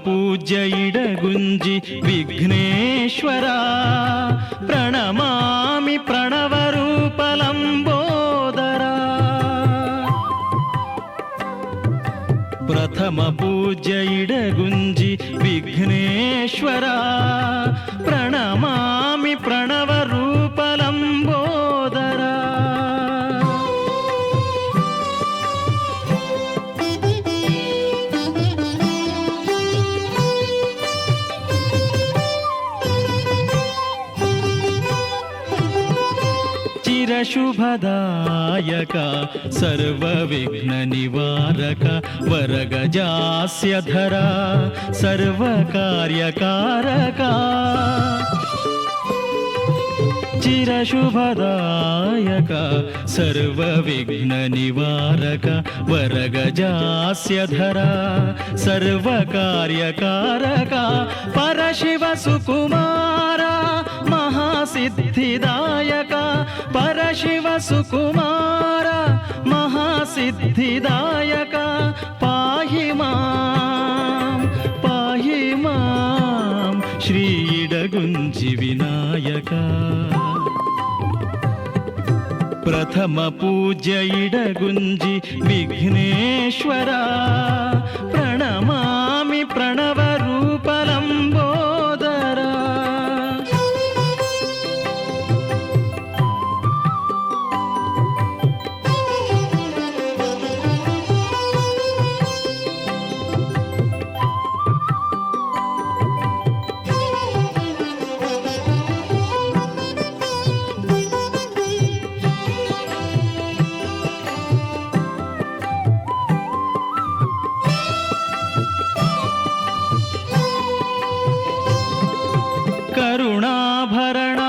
ಪೂಜ್ಯ ಇಡಗುಂಜಿ ವಿಘ್ನೇಶ್ವರ ಪ್ರಣಮಾಮಿ ಪ್ರಣವ ರೂಪ ಲಂಬೋದರ. ಪ್ರಥಮ ಪೂಜ್ಯ ಇಡಗುಂಜಿ ವಿಘ್ನೇಶ್ವರ ಪ್ರಣಮಾಮಿ ಪ್ರಣವ ರೂಪ ಲಂಬೋದರ. ಶುಭದಾಯಕ ಸರ್ವವಿಘ್ನ ನಿವಾರಕ ವರಗಜಾಸ್ಯಧರ ಸರ್ವಕಾರ್ಯಕಾರಕ. ಚಿರಶುಭದಾಯಕ ಸರ್ವವಿಘ್ನ ನಿವಾರಕ ವರಗಜಾಸ್ಯಧರ ಸರ್ವಕಾರ್ಯಕಾರಕ ಪರಶಿವ ಸುಕುಮಾರ ಮಹಾಸಿದ್ಧಿದಾಯಕ. ಪರಶಿವ ಸುಕುಮಾರ ಮಹಾಸಿದ್ಧಿದಾಯಕ ಪಾಹಿ ಮಾಂ ಶ್ರೀ ಇಡಗುಂಜಿ ವಿನಾಯಕ. ಪ್ರಥಮ ಪೂಜ್ಯ ಇಡಗುಂಜಿ ವಿಘ್ನೇಶ್ವರ ಪ್ರಣಮಾಮಿ ಪ್ರಣವ ರೂಪ ಲಂಬೋದರ. ಕರುಣಾಭರಣ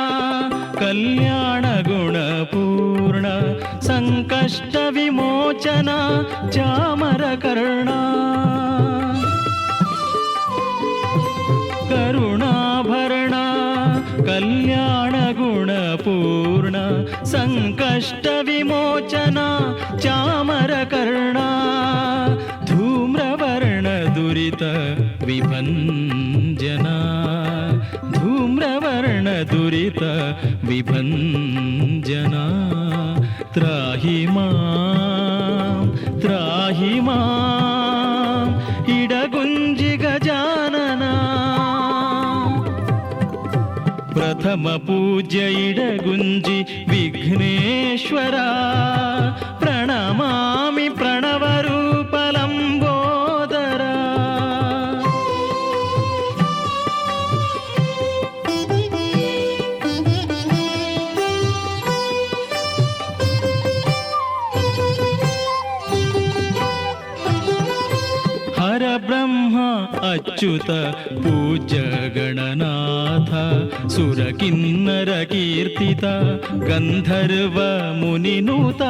ಕಲ್ಯಾಣ ಗುಣಪೂರ್ಣ ಸಂಕಷ್ಟ ವಿಮೋಚನ ಚಾಮರ ಕರ್ಣ. ಕರುಣಾಭರಣ ಕಲ್ಯಾಣ ಗುಣಪೂರ್ಣ ಸಂಕಷ್ಟ ವಿಮೋಚನ ಚಾಮರ ಕರ್ಣ. ಧೂಮ್ರವರ್ಣ ದುರಿತ ವಿಭಂಜನ ಧೂಮ್ರವರ್ಣ ದುರಿತ ವಿಭಂಜನ. ತ್ರಾಹಿ ಮಾಂ ಇಡಗುಂಜಿ ಗಜಾನನ. ಪ್ರಥಮ ಪೂಜ್ಯ ಇಡಗುಂಜಿ ವಿಘ್ನೇಶ್ವರ ಪ್ರಣಮಾಮಿ ಪ್ರಣವ ರೂಪ ಲಂಬೋದರ. ಬ್ರಹ್ಮ ಅಚ್ಯುತ ಪೂಜ್ಯ ಗಣನಾಥ ಸುರ ಕಿನ್ನರ ಕೀರ್ತಿತ ಗಂಧರ್ವ ಮುನಿನೂತ.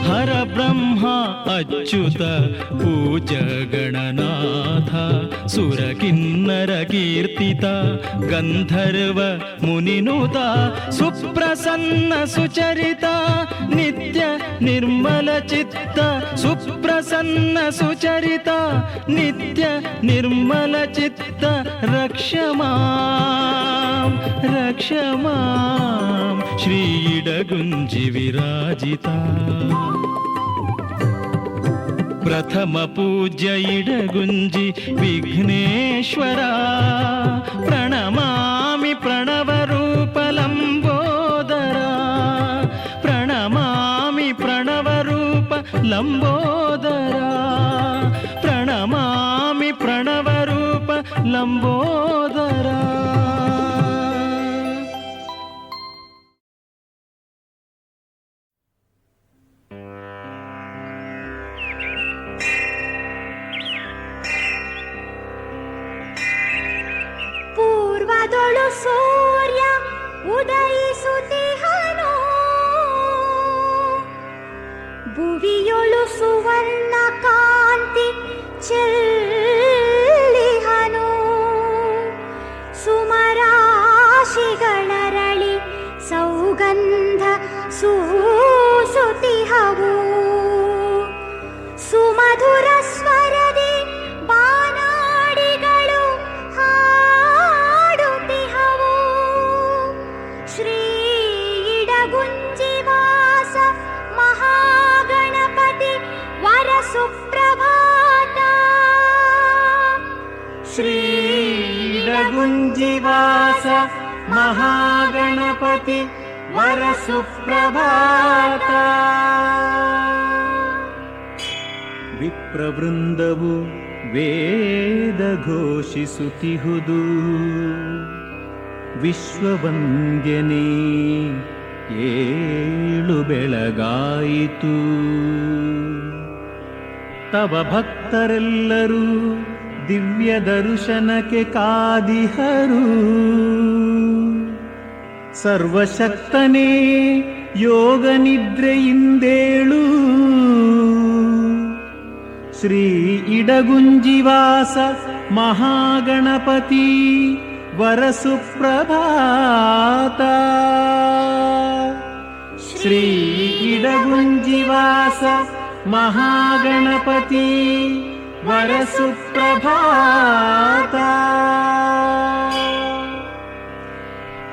ಹರ ಬ್ರಹ್ಮ ಅಚ್ಯುತ ಪೂಜ್ಯ ಗಣನಾಥ ಸುರ ಕಿನ್ನರ ಕೀರ್ತಿತ ಗಂಧರ್ವ ಮುನಿನೂತ. ಸುಪ್ರಸನ್ನ ಸುಚರಿತ ನಿತ್ಯ ನಿರ್ಮಲ ಚಿತ್ತ. ಸುಪ್ರಸನ್ನ ಸುಚರಿತ ನಿತ್ಯ ನಿರ್ಮಲ ಚಿತ್ತ. ರಕ್ಷ ಮಾಂ ಶ್ರೀ ಇಡಗುಂಜಿ ವಿರಾಜಿತ. ಪ್ರಥಮ ಪೂಜ್ಯ ಇಡಗುಂಜಿ ವಿಘ್ನೇಶ್ವರ ಪ್ರಣಮಾಮಿ ಪ್ರಣವ ರೂಪ ಲಂಬೋದರ. ಪ್ರಣಮಾಮಿ ಪ್ರಣವ ರೂಪ ಲಂಬೋದರ. ಪ್ರಣಮಾಮಿ ಪ್ರಣವ ರೂಪ ಲಂಬೋದರ. ಪೂರ್ವದೊಳು ಸೂರ್ಯ ಉದಯಿಸುತ್ತಿಹನು, ಭುವಿಯೊಳು ಸುವರ್ಣ ಕಾಂತಿ ಚೆಲ್ಲಿಹನು. ಸುಮರಾಶಿಗಳರಳಿ ಸೌಗಂಧ ಸೂಸುತಿಹವು. ಸುಮಧುರ ಸ್ವರ इडगुञ्जिवास महागणपति वरसुप्रभात. ವಿಪ್ರವೃಂದವು ವೇದ ಘೋಷಿಸುತ್ತಿಹುದು, ವಿಶ್ವವಂದ್ಯನೇ ಏಳು ಬೆಳಗಾಯಿತು. ತವ ಭಕ್ತರೆಲ್ಲರೂ ದಿವ್ಯ ದರ್ಶನಕ್ಕೆ ಕಾದಿಹರು. ಸರ್ವಶಕ್ತನೇ ಯೋಗ ನಿದ್ರೆಯಿಂದೇಳು. ಶ್ರೀ ಇಡಗುಂಜಿವಾಸ ಮಹಾಗಣಪತಿ ವರಸುಪ್ರಭಾತ. ಶ್ರೀ ಇಡಗುಂಜಿವಾಸ ಮಹಾಗಣಪತಿ ವರಸುಪ್ರಭಾತ.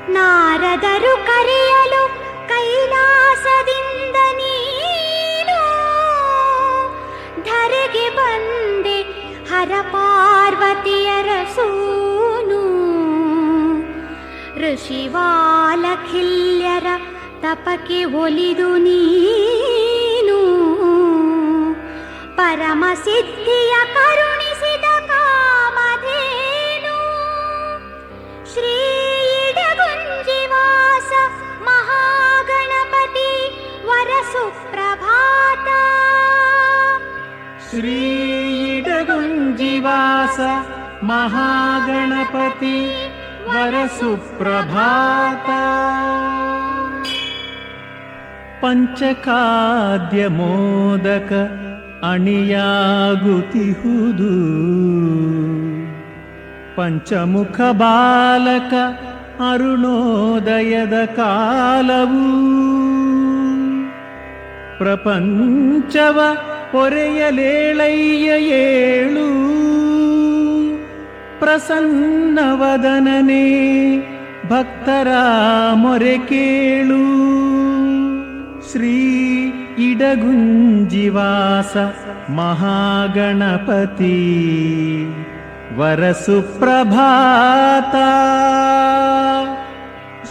ನಾರದರು ಕರೆಯಲು ಕೈಲಾಸದಿಂದ ನೀನು ಧರೆಗೆ ಬಂದೆ ಹರ ಪಾರ್ವತಿಯರ ಸೂನು. ಋಷಿವಾಲಖಿಲ್ಯರ ತಪಕ್ಕೆ ಒಲಿದು ನೀನು ಪರಮ ಸಿದ್ಧಿಯ ಕರುಣಿಸಿದ ಕಾಮಧೇನು. ಶ್ರೀ ಇಡಗುಂಜಿವಾಸ ಮಹಾಗಣಪತಿ ವರಸುಪ್ರಭಾತ. ಶ್ರೀ ಇಡಗುಂಜಿವಾಸ ಮಹಾಗಣಪತಿ ವರಸುಪ್ರಭಾತ. ಪಂಚಖಾದ್ಯ ಮೋದಕ ಅಣಿಯಾಗುತ್ತಿಹುದು, ಪಂಚಮುಖ ಬಾಲಕ ಅರುಣೋದಯದ ಕಾಲವು. ಪ್ರಪಂಚವ ಪೊರೆಯಲೇಳಯ್ಯ ಏಳು, ಪ್ರಸನ್ನವದನನೇ ಭಕ್ತರ ಮೊರೆ ಕೇಳು. ಶ್ರೀ ಇಡಗುಂಜಿವಾಸ ಮಹಾಗಣಪತಿ ವರಸುಪ್ರಭಾತ.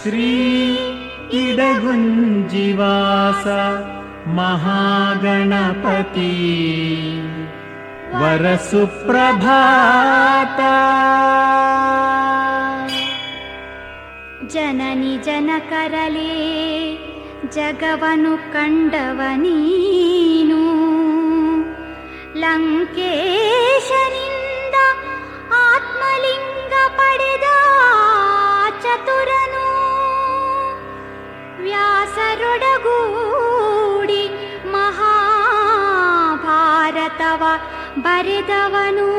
ಶ್ರೀ ಇಡಗುಂಜಿವಾಸ ಮಹಾಗಣಪತಿ ವರಸುಪ್ರಭಾತ. ಜನನಿ ಜನಕರಲೇ ಜಗವನು ಕಂಡವ ನೀನು. ಲಂಕೇಶನಿಂದ ಆತ್ಮಲಿಂಗ ಪಡೆದ ಚತುರನು. ವ್ಯಾಸರೊಡಗೂಡಿ ಮಹಾಭಾರತವ ಬರೆದವನು.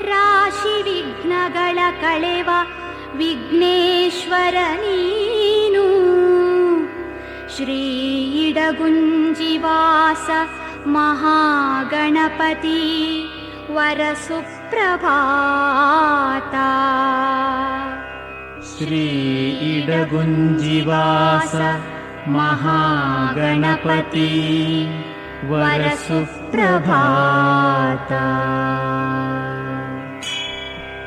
ರಾಶಿ ವಿಘ್ನಗಳ ಕಳೆವ ವಿಘ್ನೇಶ್ವರ ನೀನು. ಶ್ರೀ ಇಡಗುಂಜಿವಾಸ ಮಹಾಗಣಪತಿ ವರಸುಪ್ರಭಾತ. ಶ್ರೀ ಇಡಗುಂಜಿವಾಸ ಮಹಾಗಣಪತಿ ವರಸುಪ್ರಭಾತ.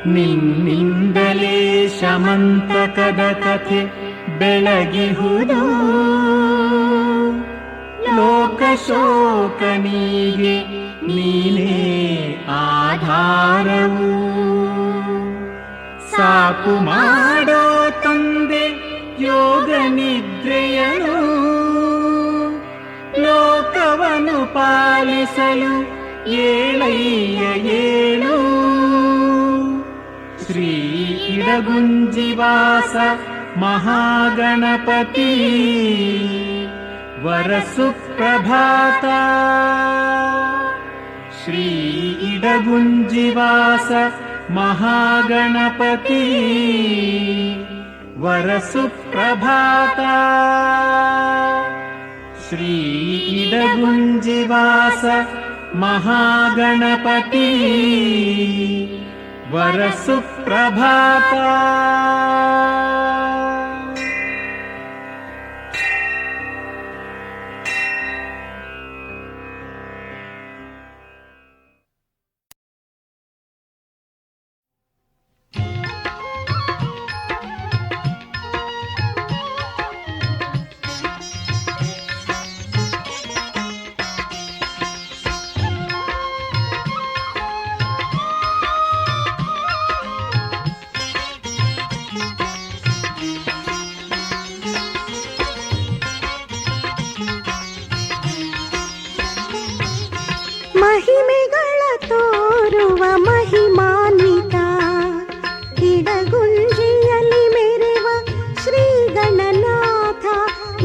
ನಿನ್ನಿಂದಲೇ ಶಮಂತಕದ ಕಥೆ ಬೆಳಗಿಹುದು. ಲೋಕಶೋಕನಿಗೆ ನೀನೇ ಆಧಾರವು. ಸಾಕು ಮಾಡೋ ತಂದೆ ಯೋಗ ನಿದ್ರೆಯನು. ಲೋಕವನ್ನು ಪಾಲಿಸಲು ಏಳಯ್ಯ ಏಳು. ಶ್ರೀ ಇಡಗುಂಜಿವಾಸ ಮಹಾಗಣಪತಿ ವರಸುಪ್ರಭಾತ. ಶ್ರೀ ಇಡಗುಂಜಿವಾಸ ಮಹಾಗಣಪತಿ ವರಸುಪ್ರಭಾತ. ಶ್ರೀ ಇಡಗುಂಜಿವಾಸ ಮಹಾಗಣಪತಿ ವರಸುಪ್ರಭಾತ. ತೋರುವ ಮಹಿಮಾನ್ವಿತ ಇಡಗುಂಜಿಯಲ್ಲಿ ಮೆರೆವ ಶ್ರೀ ಗಣನಾಥ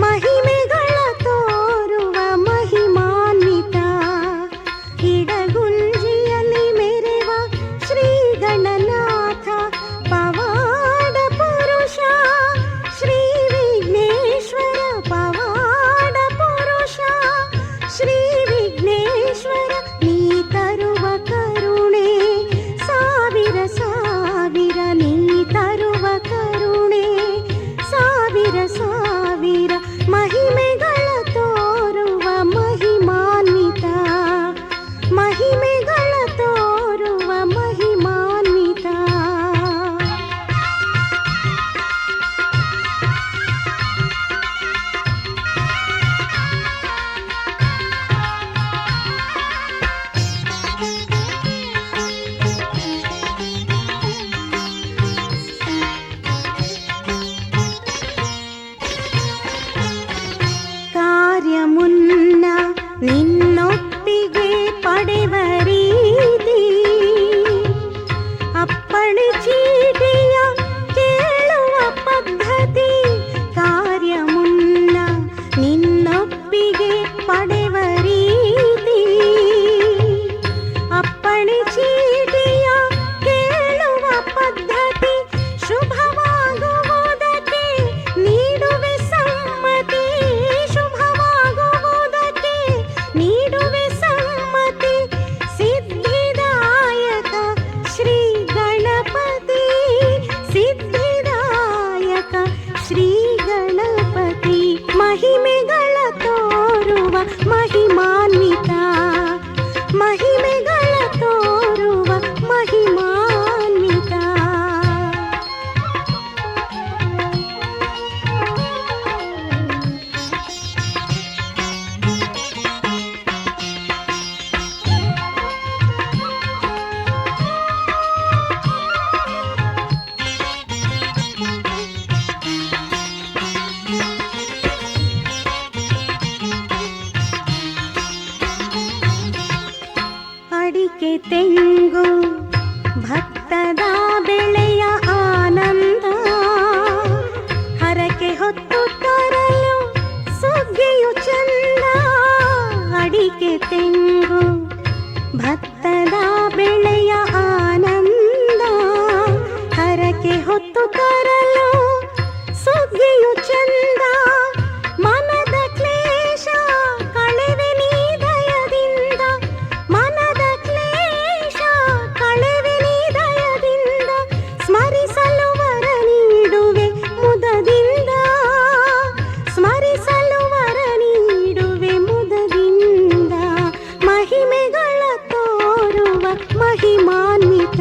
ಮಹಿಮೆಗಳ ತೋರುವ ಮಹಿಮಾನ್ವಿತ ಇಡಗುಂಜಿಯಲ್ಲಿ ಮೆರೆವ ಶ್ರೀ ಗಣನಾಥ ಪವಾಡ ಪುರುಷ ಶ್ರೀ ವಿಘ್ನೇಶ್ವರ ಪವಾಡ ಪುರುಷ ಶ್ರೀ ವಿಘ್ನೇಶ್ವರ ನೀ ತರುವ ಕರುಣೆ ಸಾವಿರ ಸಾವಿರ ನೀ ತರುವ ಕರುಣೆ ಸಾವಿರ ಸಾವಿರ ಮಹಿಮೆಗಳ ತೋರುವ ಮಹಿಮಾನ್ವಿತ ಮಹಿಮೆಗಳ ತೋರುವ ಮಹಿಮಾನ್ವಿತ ಕಾರ್ಯ ಮುನ್ನ ನಿನ್ನೊಪ್ಪಿಗೆ ಪಡೆವ ರೀತಿ ಅಪ್ಪಣೆ ಚೀಟಿಯ ಕೇಳುವ ಪದ್ಧತಿ ಕಾರ್ಯ ಮುನ್ನ ನಿನ್ನೊಪ್ಪಿಗೆ ಪಡೆವ ರೀತಿ ಅಪ್ಪಣೆ ಚೀಟಿಯ ಕೇಳುವ ಪದ್ಧತಿ ಶುಭವಾಗುವುದಕ್ಕೆ ನೀಡುವೆ ಸಮ್ಮತಿ ಶುಭವಾಗುವುದಕ್ಕೆ ನೀಡುವೆ ಸಮ್ಮತಿ ಸಿದ್ಧಿದಾಯಕ ಶ್ರೀ ಗಣಪತಿ ಸಿದ್ಧಿದಾಯಕ ಶ್ರೀ ಗಣಪತಿ ಮಹಿಮೆಗಳ ತೋರುವ ಮಹಿಮಾನ್ವಿತ ಮಹಿಮೆಗಳ ತೋರುವ ಮಹಿಮಾನ್ವಿತ ಅಡಿಕೆ ತೆಂಗು ಭತ್ತದ ಬೆಳೆಯ ಆನಂದ ಹರಕೆ ಹೊತ್ತು ತರಲು ಸುಗ್ಗಿಯು ಚಂದ ಅಡಿಕೆ ತೆಂಗು ಭತ್ತದ ಬೆಳೆಯ ಆನಂದ ಹರಕೆ ಹೊತ್ತು ತರಲು ಸುಗ್ಗಿಯು ಚಂದ ಮನದ ಕ್ಲೇಶ ಕಳೆವೆ ನೀ ದಯದಿಂದ ಮನದ ಕ್ಲೇಶ ಕಳೆವೆ ನೀ ದಯದಿಂದ ಸ್ಮರಿಸಲು ವರ ನೀಡುವೆ ಮುದದಿಂದ ಸ್ಮರಿಸಲು ವರ ನೀಡುವೆ ಮುದದಿಂದ ಮಹಿಮೆಗಳ ತೋರುವ ಮಹಿಮಾನ್ವಿತ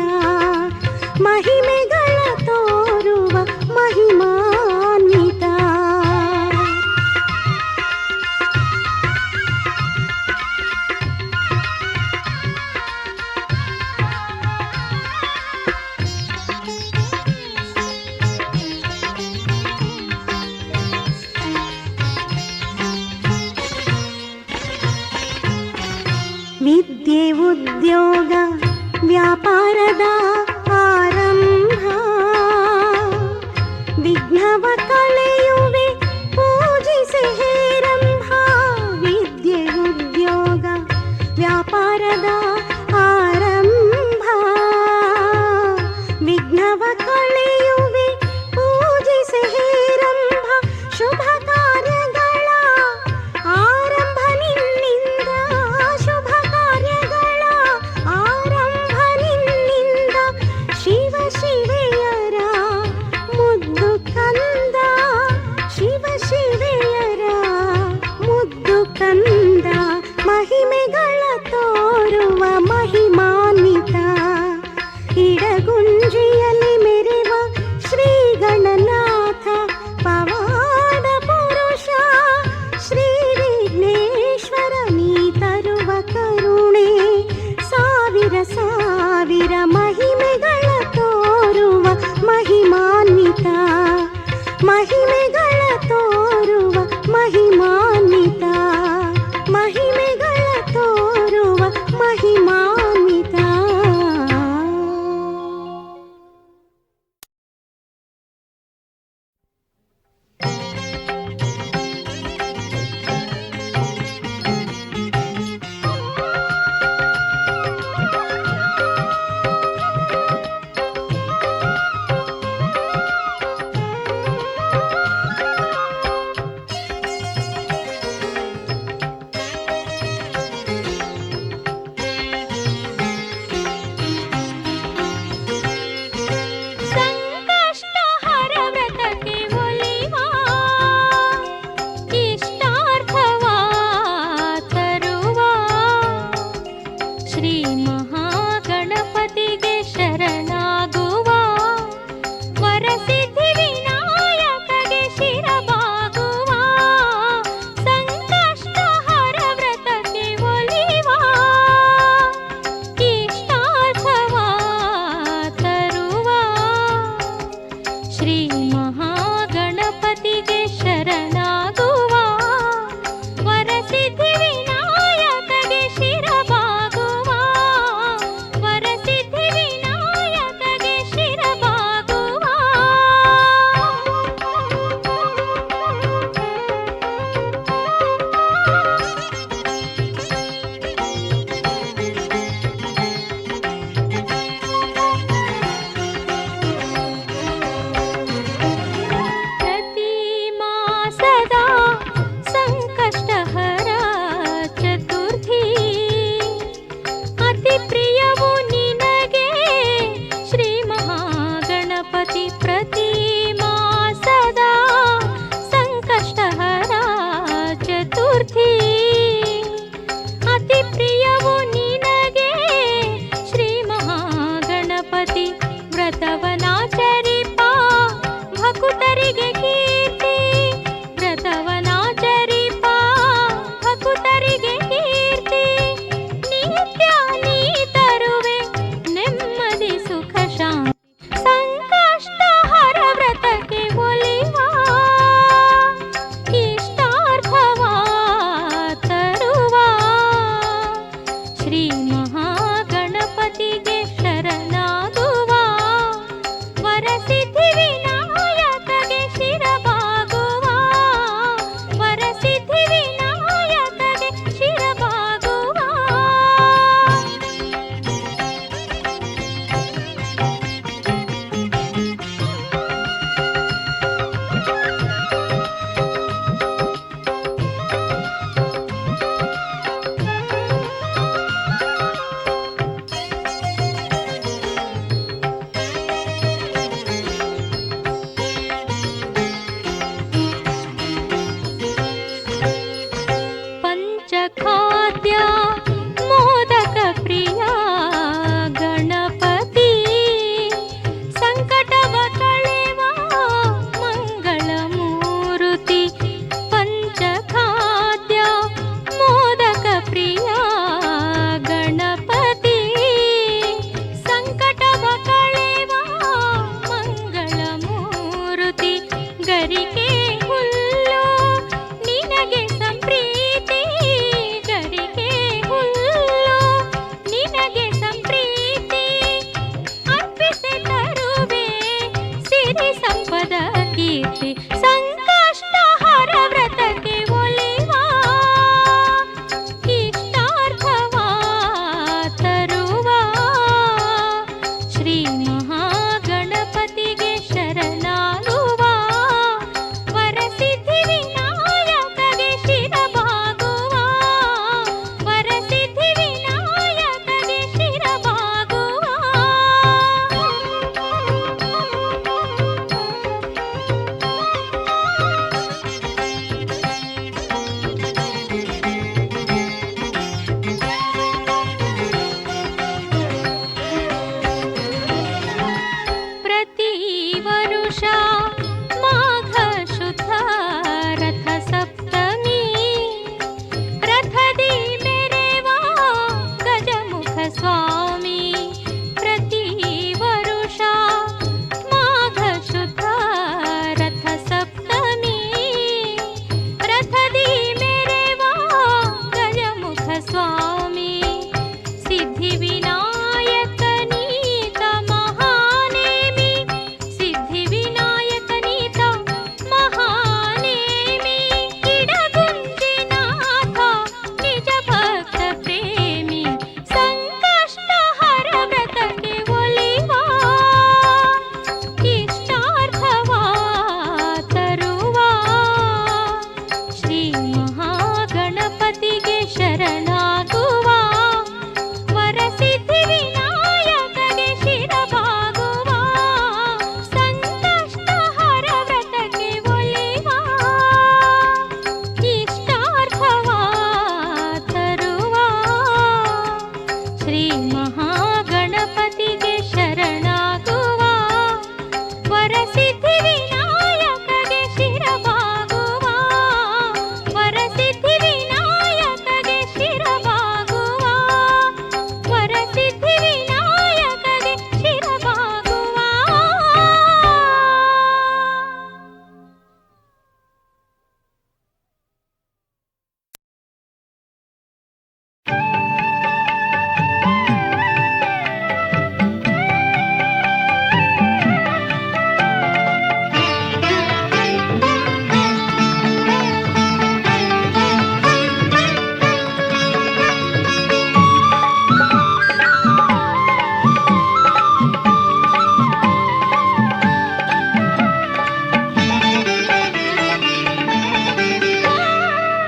ಮಹಿಮೆಗಳ ತೋರುವ ಮಹಿಮಾನ್ವಿತ ವಿದ್ಯೆ ಉದ್ಯೋಗ ವ್ಯಾಪಾರದ ಆರಂಭ ವಿಘ್ನವ ಕಳೆಯುವೆ ಪೂಜಿಸಿ ಹೇರಂಭ ವಿದ್ಯೆ ಉದ್ಯೋಗ ವ್ಯಾಪಾರದ ಆರಂಭ ವಿಘ್ನವ ಕಳೆಯುವೆ ಪೂಜಿಸಿ ಹೇರಂಭ ಶುಭ ಕಾರ್ಯಗಳ ಆರಂಭ ನಿನ್ನಿಂದ ಶುಭ ಕಾರ್ಯಗಳ ಆರಂಭ ನಿನ್ನಿಂದ ಶಿವ ಶಿವೆಯರ ಮುದ್ದು ಕಂದ ಶಿವ ಶಿವೆಯರ ಮುದ್ದು ಕಂದ ಮಹಿಮೆಗಳ ತೋರುವ ಮಹಿಮಾನ್ವಿತ ಇಡಗುಂಜಿಯಲ್ಲಿ ಮೆರೆವ ಶ್ರೀ ಗಣನಾಥ ಪವಾಡ ಪುರುಷ ಶ್ರೀ ವಿಘ್ನೇಶ್ವರ ನೀ ತರುವ ಕರುಣೆ ಸಾವಿರ ಸಾವಿರ ಮಹಿಮೆಗಳ ತೋರುವ ಮಹಿಮಾನ್ವಿತ ಮಹಿಮೆಗಳ ತೋರುವ ಮಹಿಮಾನ್ವಿತ ಮಹಿಮೆಗಳ ತೋರುವ ಮಹಿಮಾನ್ವಿತ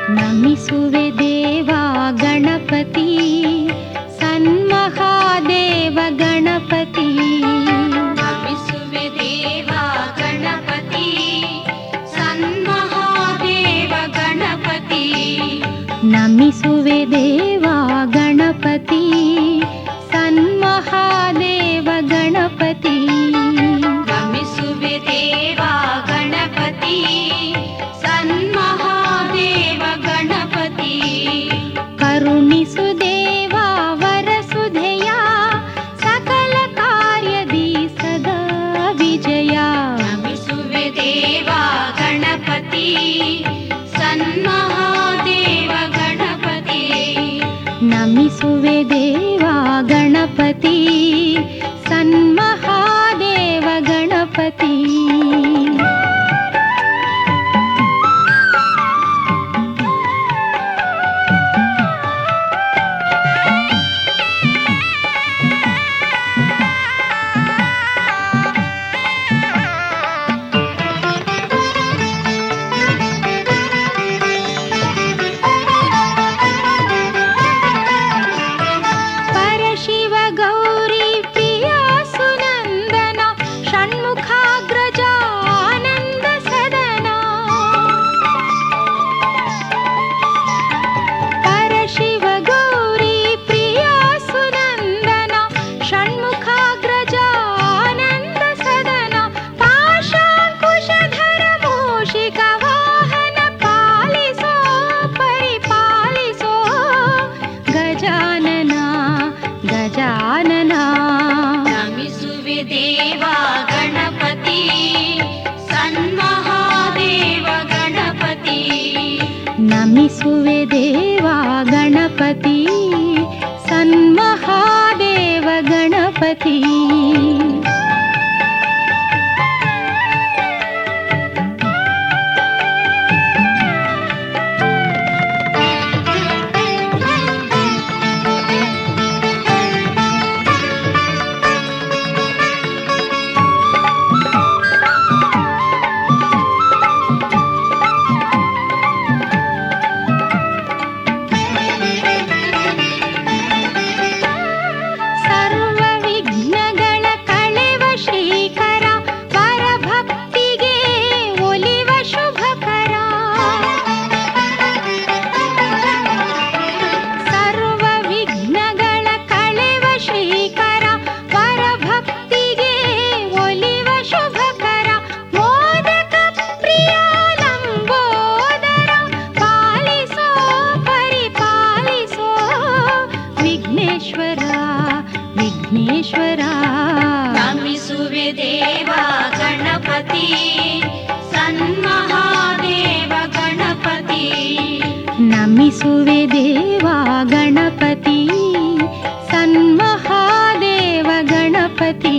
ನಮಿಸುವೆ ದೇವ ಗಣಪತಿ ಸನ್ಮಹಾದೇವ ಗಣಪತಿ ನಮಿಸುವೆ ದೇವ ಗಣಪತಿ ಸನ್ಮಹಾದೇವ ಗಣಪತಿ ಕರುಣಿಸು ದೇವ ವರಸುಧೆಯ ಸಕಲ ಕಾರ್ಯದಿ ಸದಾ ವಿಜಯ ನಮಿಸುವೆ ದೇವ ಗಣಪತಿ ಸನ್ಮಹಾದೇವ ಗಣಪತಿ ನಮಿಸುವೆ ದೇವ ಗಣಪತಿ ಸನ್ಮಹಾದೇವ ಗಣಪತಿ ನಮಿಸುವೆ ದೇವ ಗಣಪತಿ ಸನ್ಮಹಾದೇವ ಗಣಪತಿ ನಮಿಸುವೆ ದೇವ ಗಣಪತಿ ಸನ್ಮಹಾದೇವ ಗಣಪತಿ ನಮಿಸುವೆ ದೇವ ಗಣಪತಿ ಸನ್ಮಹಾದೇವ ಗಣಪತಿ ನಮಿಸುವೆ ದೇವ ಗಣಪತಿ ಸನ್ಮಹಾದೇವ ಗಣಪತಿ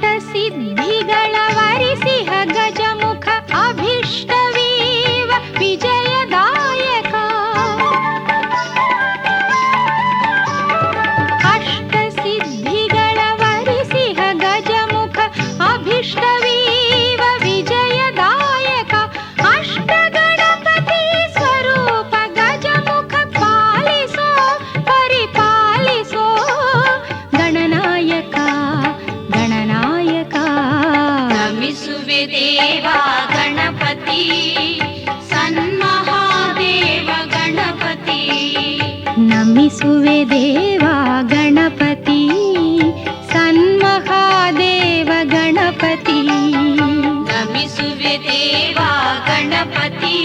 ಅಷ್ಟಸಿದ್ಧಿಗಳ ವರಿಸಿಹ ಗಜಮುಖ ಅಭಿಷ್ಟವೀವ ವಿಜಯದಾಯಕ ಅಷ್ಟಸಿದ್ಧಿಗಳ ವರಿಸಿಹ ಗಜಮುಖ ಅಭಿಷ್ಟವೀವ ವಿಜಯದಾಯಕ ಅಷ್ಟಗಣಪತಿ ಸ್ವರೂಪ ಗಜಮುಖ ಪಾಲಿಸೋ ಪರಿಪಾಲಿಸೋ ಗಣನಾಯಕ ಗಣನಾಯಕ ನಮಿಸುವೆ ದೇವ ಗಣಪತಿ ಸನ್ಮಹಾದೇವ ಗಣಪತಿ ನಮಿಸುವೆ ದೇವ ಗಣಪತಿ ಸನ್ಮಹಾದೇವ ಗಣಪತಿ ನಮಿಸುವೆ ದೇವ ಗಣಪತಿ